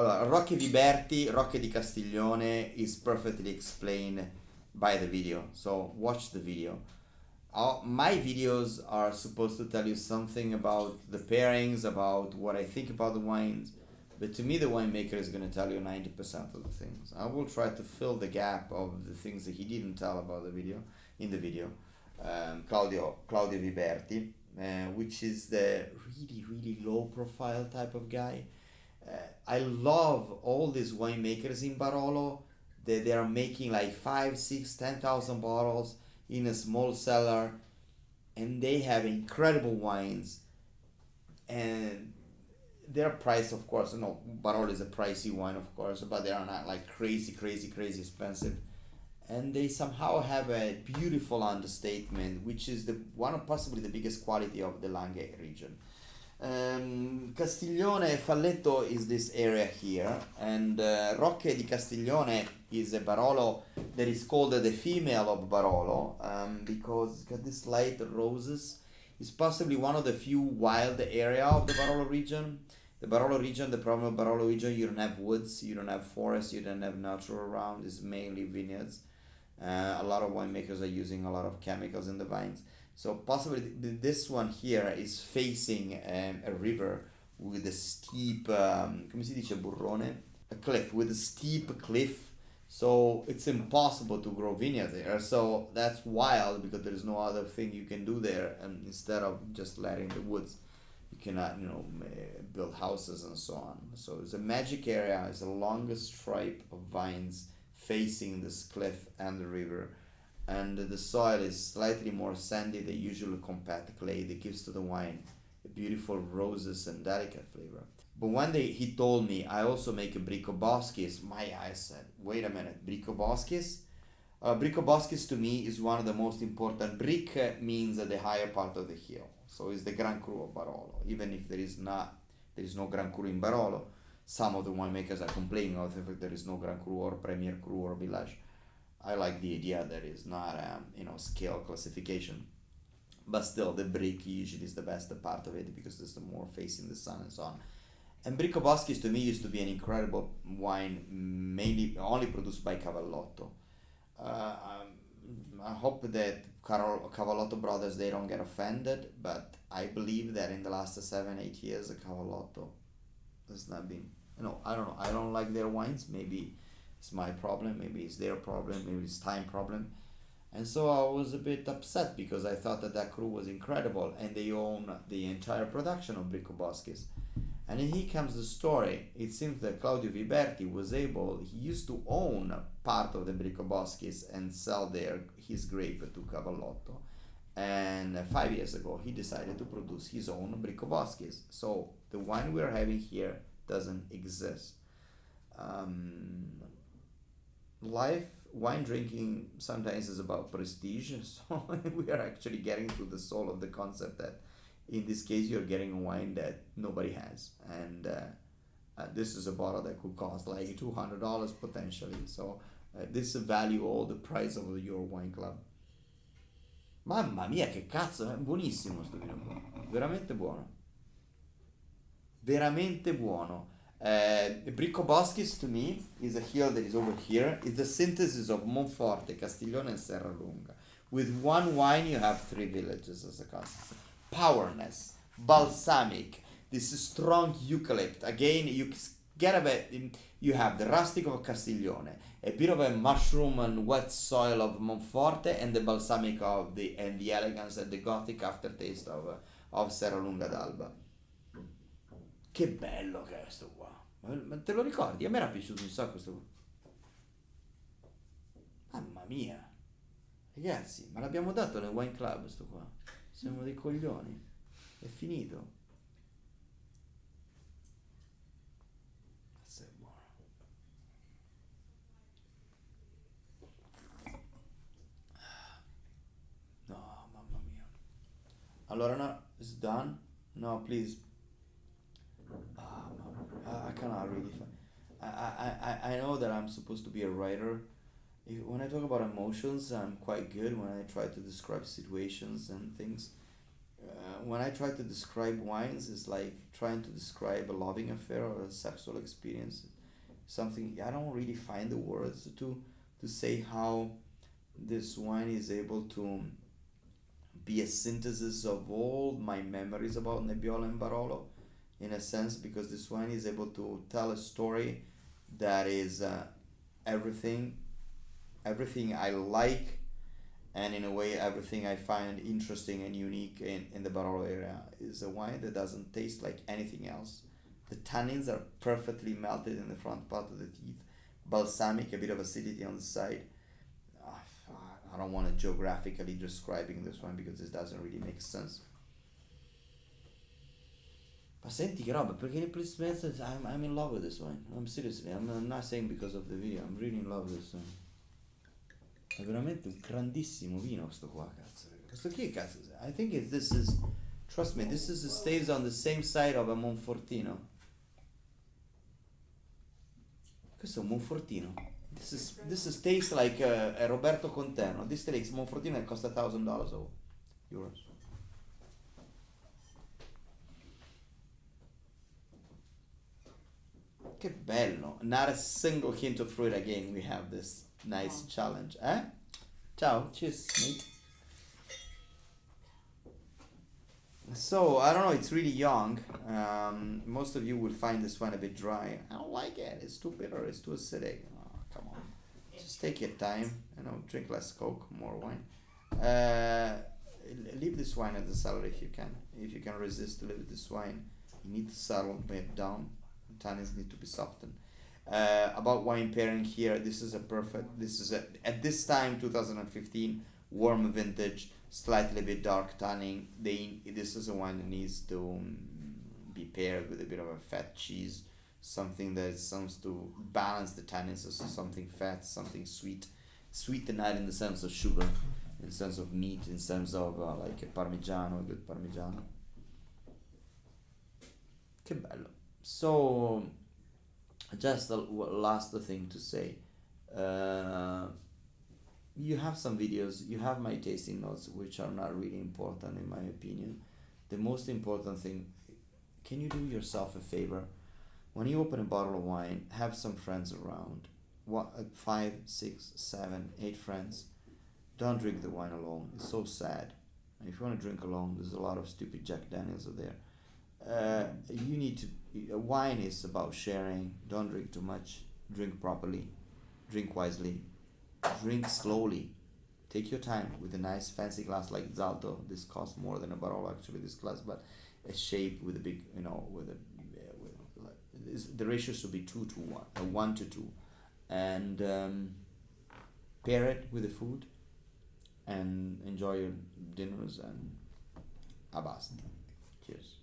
Allora, Rocche di Castiglione is perfectly explained by the video. So watch the video. My videos are supposed to tell you something about the pairings, about what I think about the wines. But to me, the winemaker is going to tell you 90% of the things. I will try to fill the gap of the things that he didn't tell about the video, in the video. Claudio Viberti, which is the really, really low profile type of guy. I love all these winemakers in Barolo. They are making like 5, 6, 10,000 bottles in a small cellar, and they have incredible wines. And their price, of course, no, Barolo is a pricey wine, of course, but they are not like crazy, crazy, crazy expensive. And they somehow have a beautiful understatement, which is the one of possibly the biggest quality of the Langhe region. Castiglione Falletto is this area here, and Rocche di Castiglione is a Barolo that is called the female of Barolo, because it's got this light roses. It's possibly one of the few wild area of the Barolo region. The Barolo region, the problem of Barolo region, you don't have woods, you don't have forests, you don't have nature around. It's mainly vineyards. A lot of winemakers are using a lot of chemicals in the vines. So possibly this one here is facing a river with a steep, come si dice burrone? A cliff, with a steep cliff. So it's impossible to grow vineyards there. So that's wild because there's no other thing you can do there. And instead of just letting the woods, you cannot, build houses and so on. So it's a magic area. It's the longest stripe of vines facing this cliff and the river, and the soil is slightly more sandy than usual compact clay that gives to the wine a beautiful roses and delicate flavor. But one day he told me I also make a Bricco Boschis. My eyes said, wait a minute, Bricco Boschis? Bricco Boschis to me is one of the most important. Brick means the higher part of the hill, so it's the Grand Cru of Barolo. Even if there is no Grand Cru in Barolo, some of the winemakers are complaining of the fact there is no Grand Cru or Premier Cru or Village. I like the idea that it's not scale classification, but still the brick usually is the best part of it because it's the more facing the sun and so on. And Bricco Boschis to me used to be an incredible wine, mainly only produced by Cavallotto. I hope that Cavallotto brothers they don't get offended, but I believe that in the last 7-8 years Cavallotto has not been. I don't know. I don't like their wines. Maybe it's my problem. Maybe it's their problem. Maybe it's time problem. And so I was a bit upset because I thought that crew was incredible and they own the entire production of Bricco Boschis. And then here comes the story. It seems that Claudio Viberti he used to own part of the Bricco Boschis and sell his grape to Cavallotto. And 5 years ago, he decided to produce his own Bricco Boschis. So the wine we're having here doesn't exist. Wine drinking sometimes is about prestige. So we are actually getting to the soul of the concept that in this case you're getting a wine that nobody has, and this is a bottle that could cost like $200 potentially. So this value all the price of your wine club. Mamma mia, che cazzo, è buonissimo sto vino qua, veramente buono, veramente buono. Bricco Boschis to me is a hill that is over here. It's the synthesis of Monforte, Castiglione and Serralunga. With one wine you have 3 villages as a concept. Powerness, balsamic, this strong eucalypt. Again, you have the rustic of Castiglione, a bit of a mushroom and wet soil of Monforte, and the balsamic and the elegance and the gothic aftertaste of Serralunga d'Alba. Che bello che è sto qua. Ma te lo ricordi? A me era piaciuto un sacco questo qua. Mamma mia. Ragazzi, ma l'abbiamo dato nel wine club sto qua. Siamo dei coglioni. È finito. Cazzo è buono. No, mamma mia. Allora no, it's done. No, please. I cannot really. I know that I'm supposed to be a writer. When I talk about emotions, I'm quite good when I try to describe situations and things. when I try to describe wines, it's like trying to describe a loving affair or a sexual experience. Something I don't really find the words to say how this wine is able to be a synthesis of all my memories about Nebbiolo and Barolo, in a sense, because this wine is able to tell a story that is everything, everything I like, and in a way everything I find interesting and unique in the Barolo area. Is a wine that doesn't taste like anything else. The tannins are perfectly melted in the front part of the teeth, balsamic, a bit of acidity on the side. Ah, I don't want to geographically describing this one because this doesn't really make sense. Ma senti che roba, perché I'm in love with this wine. I'm seriously, I'm not saying because of the video, I'm really in love with this wine. È veramente un grandissimo vino questo qua, cazzo. Questo qui è cazzo. I think this is, trust me, this is stays on the same side of a Monfortino. Questo è un Monfortino. This tastes like a Roberto Conterno. This takes Monfortino that cost $1,000 or euros. Che bello. Not a single hint of fruit again. We have this nice challenge. Eh? Ciao. Cheers, mate. So, I don't know, it's really young. Most of you will find this one a bit dry. I don't like it. It's too bitter. It's too acidic. Oh, come on. Just take your time. Drink less Coke, more wine. Leave this wine at the cellar if you can. If you can resist, leave this wine. You need to settle it down. Tannins need to be softened. About wine pairing here, this is at this time 2015 warm vintage, slightly bit dark tanning. This is a wine that needs to be paired with a bit of a fat cheese, something that seems to balance the tannins, so something fat, something sweet, and not in the sense of sugar, in the sense of meat, in the sense of like a parmigiano, a good parmigiano. Che bello. So, just a last thing to say. You have some videos, you have my tasting notes, which are not really important in my opinion. The most important thing, can you do yourself a favor? When you open a bottle of wine, have some friends around. 5, 6, 7, 8 friends. Don't drink the wine alone. It's so sad. And if you want to drink alone, there's a lot of stupid Jack Daniels out there. You need to. Wine is about sharing. Don't drink too much. Drink properly. Drink wisely. Drink slowly. Take your time with a nice fancy glass like Zalto. This costs more than a Barolo actually. This glass, but a shape with a big, the ratio should be 2 to 1, 1 to 2, and pair it with the food, and enjoy your dinners and abasta. Cheers.